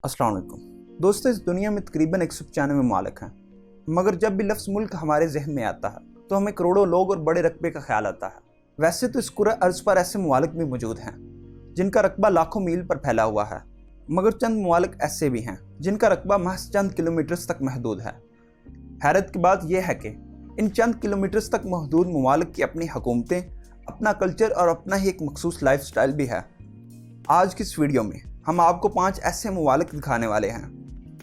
अस्सलाम वालेकुम दोस्तों, इस दुनिया में तकरीबन 195 ममालिक हैं, मगर जब भी लफ्ज़ मुल्क हमारे जहन में आता है तो हमें करोड़ों लोग और बड़े रकबे का ख्याल आता है। वैसे तो इस कुरे अर्ज़ पर ऐसे ममालिक भी मौजूद हैं जिनका रकबा लाखों मील पर फैला हुआ है, मगर चंद ममालिक ऐसे भी हैं जिनका रकबा महज चंद किलोमीटर्स तक महदूद है। हैरत की बात यह है कि इन चंद किलोमीटर्स तक महदूद ममालिक की अपनी हुकूमतें, अपना कल्चर और अपना ही एक मखसूस लाइफ स्टाइल भी है। आज की इस वीडियो में हम आपको 5 ऐसे ममालिक दिखाने वाले हैं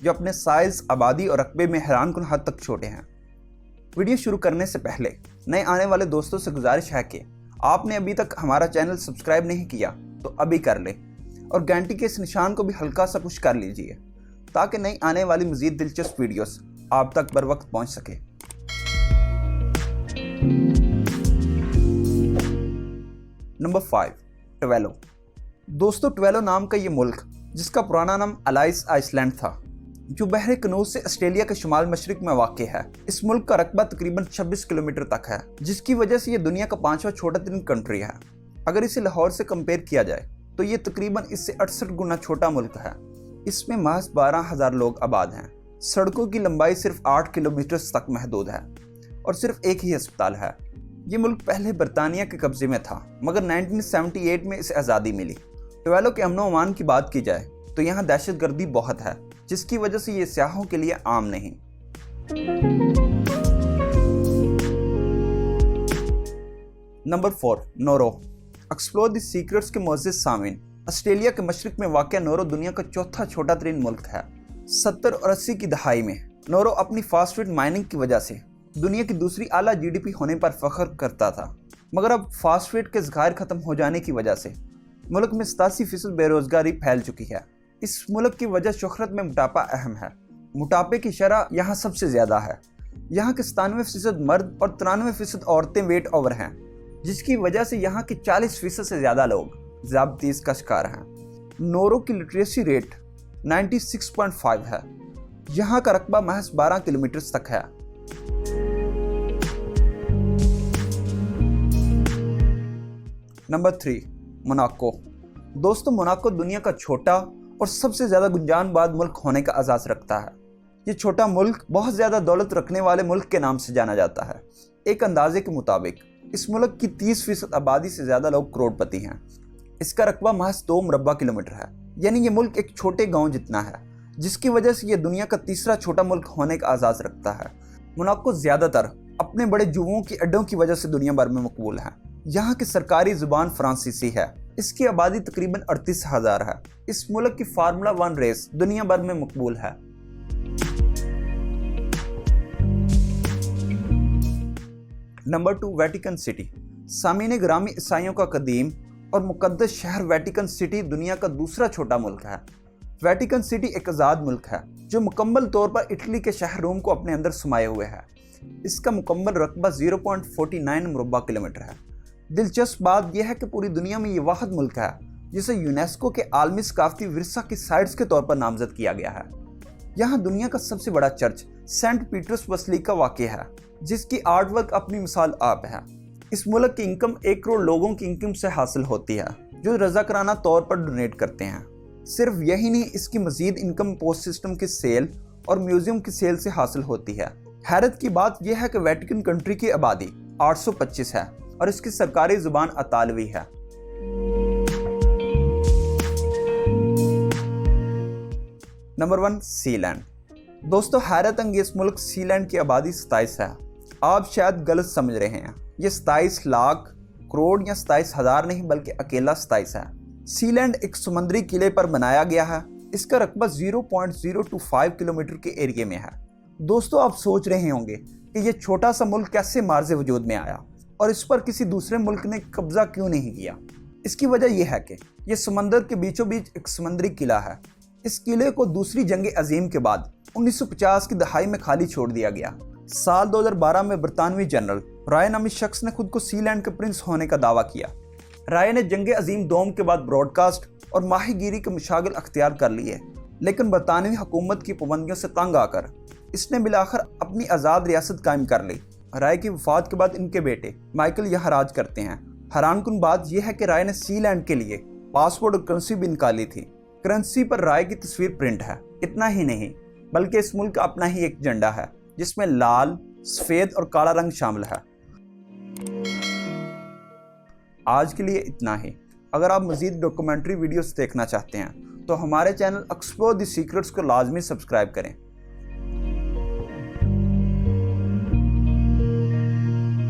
जो अपने साइज़, आबादी और रकबे में हैरानकुन हद तक छोटे हैं। वीडियो शुरू करने से पहले नए आने वाले दोस्तों से गुजारिश है कि आपने अभी तक हमारा चैनल सब्सक्राइब नहीं किया तो अभी कर ले और घंटी के इस निशान को भी हल्का सा पुश कर लीजिए ताकि नई आने वाली मज़ीद दिलचस्प वीडियोस आप तक बर वक्त पहुँच सके। नंबर 5, ट्वेलो। दोस्तों, ट्वेलो नाम का ये मुल्क, जिसका पुराना नाम अलाइस आइसलैंड था, जो बहरे कनूज से ऑस्ट्रेलिया के शुमाल मशरिक में वाक़ है। इस मुल्क का रकबा तकरीबन 26 किलोमीटर तक है, जिसकी वजह से ये दुनिया का 5वां छोटा तरीन कंट्री है। अगर इसे लाहौर से कंपेयर किया जाए तो ये तकरीबन इससे 68 गुना छोटा मुल्क है। इसमें महज 12,000 लोग आबाद हैं। सड़कों की लंबाई सिर्फ 8 किलोमीटर तक महदूद है और सिर्फ एक ही अस्पताल है। ये मुल्क पहले बरतानिया के कब्जे में था, मगर 1978 में इसे आज़ादी मिली। ट्वेलो के अमन अमान की बात की जाए तो यहाँ दहशतगर्दी बहुत है, जिसकी वजह से ये सियाहों के लिए आम नहीं। Number 4, noro. Explore the secrets के मोअज़्ज़िज़ सामीन, ऑस्ट्रेलिया के मशरिक में वाक़ नोरो दुनिया का चौथा छोटा तरीन मुल्क है। 70 और 80 की दहाई में नोरो अपनी फास्फेट माइनिंग की वजह से दुनिया की दूसरी आला GDP होने पर फख्र करता था, मगर अब फास्फेट के ज़खायर ख़त्म हो जाने की वजह से मुल्क में 87% बेरोज़गारी फैल चुकी है। इस मुल्क की वजह शोहरत में मोटापा अहम है। मोटापे की शरह यहाँ सबसे ज़्यादा है। यहाँ के 97% मर्द और 93% औरतें वेट ओवर हैं, जिसकी वजह से यहाँ के 40% से ज़्यादा लोग ज़ियादतीज़ का शिकार हैं। नोरो की लिटरेसी रेट 96.5 है। यहाँ का रकबा महज 12 किलोमीटर तक है। Number 3, Monaco. दोस्तों, मोनाको दुनिया का छोटा और सबसे ज़्यादा गुंजानबाद मुल्क होने का एजाज़ रखता है। ये छोटा मुल्क बहुत ज़्यादा दौलत रखने वाले मुल्क के नाम से जाना जाता है। एक अंदाजे के मुताबिक इस मुल्क की 30% आबादी से ज़्यादा लोग करोड़पति हैं। इसका रकबा महज 2 मुरब्बा किलोमीटर है, यानी ये मुल्क एक छोटे गाँव जितना है, जिसकी वजह से ये दुनिया का तीसरा छोटा मुल्क होने का एजाज़ रखता है। मोनाको ज़्यादातर अपने बड़े जुओं की अड्डों की वजह से दुनिया भर में मकबूल है। यहाँ की सरकारी ज़ुबान फ्रांसीसी है। इसकी आबादी तकरीबन 38,000 है। इस मुल्क की फार्मूला 1 रेस दुनिया भर में मकबूल है। Number 2, Vatican city. सामीने ग्रामी, ईसाइयों का कदीम और मुकद्दस शहर वेटिकन सिटी दुनिया का दूसरा छोटा मुल्क है। वेटिकन सिटी एक आज़ाद मुल्क है जो मुकम्मल तौर पर इटली के शहर रोम को अपने अंदर समाये हुए है। इसका मुकम्मल रकबा 0.49 मुरब्बा किलोमीटर है। दिलचस्प बात यह है कि पूरी दुनिया में ये वाहिद मुल्क है जिसे यूनेस्को के आलमी सकाफती विरसा की साइट्स के तौर पर नामजद किया गया है। यहाँ दुनिया का सबसे बड़ा चर्च सेंट पीटर्स बसिलिका वाक़ है, जिसकी आर्ट वर्क अपनी मिसाल आप है। इस मुल्क की इनकम 1 करोड़ लोगों की इनकम से हासिल होती है, जो रज़ाकाराना तौर पर डोनेट करते हैं। सिर्फ यही नहीं, इसकी मजीद इनकम पोस्ट सिस्टम की सेल और म्यूजियम की सेल से हासिल होती है। हैरत की बात यह है कि वेटिकन कंट्री की आबादी 825 है और इसकी सरकारी ज़ुबान अतालवी है। Number 1, Sealand. दोस्तों, हैरत अंगेज मुल्क सीलैंड की आबादी 27 है। आप शायद गलत समझ रहे हैं, ये 27 लाख करोड़ या 27,000 नहीं, बल्कि अकेला 27 है। सीलैंड एक समुद्री किले पर बनाया गया है। इसका रकबा 0.025 किलोमीटर के एरिया में है। दोस्तों, आप सोच रहे होंगे कि ये छोटा सा मुल्क कैसे मार्ज़े वजूद में आया और इस पर किसी दूसरे मुल्क ने कब्जा क्यों नहीं किया। इसकी वजह यह है कि यह समंदर के बीचों बीच एक समुद्री किला है। इस किले को दूसरी जंग अजीम के बाद 1950 की दहाई में खाली छोड़ दिया गया। साल 2012 में बरतानवी जनरल राय नामी शख्स ने खुद को सीलैंड के प्रिंस होने का दावा किया। राय ने जंग अजीम दोम के बाद ब्रॉडकास्ट और माहीगीरी के मशागिल अख्तियार कर लिए, लेकिन बरतानवी हुकूमत की पाबंदियों से तंग आकर इसने बिलाखिर अपनी आज़ाद रियासत कायम कर ली। राय की वफात के बाद इनके बेटे माइकल यहाँ राज करते हैं। हैरानकुन बात यह है कि राय ने सीलैंड के लिए पासपोर्ट और करेंसी भी निकाली थी। کرنسی پر رائے کی تصویر پرنٹ ہے۔ اتنا ہی نہیں بلکہ اس ملک کا اپنا ہی ایک جھنڈا ہے جس میں لال، سفید اور کالا رنگ شامل ہے۔ آج کے لیے اتنا ہی۔ اگر آپ مزید ڈاکومنٹری ویڈیوز دیکھنا چاہتے ہیں تو ہمارے چینل ایکسپلور دی سیکرٹس کو لازمی سبسکرائب کریں۔